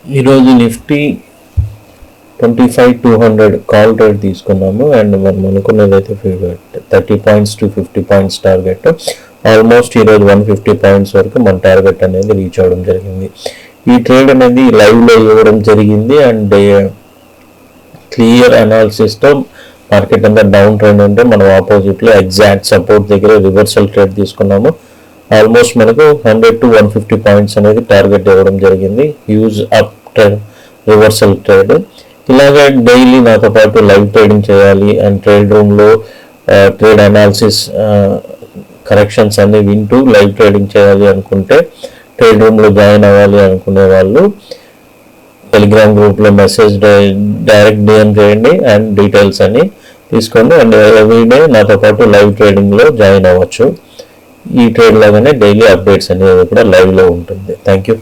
ఈరోజు Nifty 25,200 call rate తీసుకున్నాము and మనం అనుకున్నది అయితే 30 points to 50 points target. Almost ఈరోజు 150 పాయింట్స్ వరకు మన టార్గెట్ అనేది రీచ్ అవ్వడం జరిగింది. ఈ ట్రేడ్ అనేది లైవ్లో ఇవ్వడం జరిగింది అండ్ క్లియర్ అనాలిసిస్తో మార్కెట్ అంతా డౌన్ ట్రెండ్ ఉంటే మనం ఆపోజిట్లో ఎగ్జాక్ట్ సపోర్ట్ దగ్గర రివర్సల్ ట్రేడ్ తీసుకున్నాము. ఆల్మోస్ట్ మనకు 100 to 150 పాయింట్స్ అనేది టార్గెట్ ఇవ్వడం జరిగింది. Huge up trend reversal trade. ఇలాగే డైలీ నాతో పాటు లైవ్ ట్రేడింగ్ చేయాలి అండ్ ట్రేడ్ రూమ్లో ట్రేడ్ అనాలిసిస్ కరెక్షన్స్ అన్ని వింటూ లైవ్ ట్రేడింగ్ చేయాలి అనుకుంటే ట్రేడ్ రూమ్లో జాయిన్ అవ్వాలి అనుకునే వాళ్ళు టెలిగ్రామ్ గ్రూప్లో మెసేజ్ డైరెక్ట్ డిఎం చేయండి అండ్ డీటెయిల్స్ అన్ని తీసుకోండి అండ్ ఎవ్రీడే నాతో పాటు లైవ్ ట్రేడింగ్లో జాయిన్ అవ్వచ్చు. ఈ ట్రేడ్ లాగానే డైలీ అప్డేట్స్ అనేది కూడా లైవ్లో ఉంటుంది. Thank you.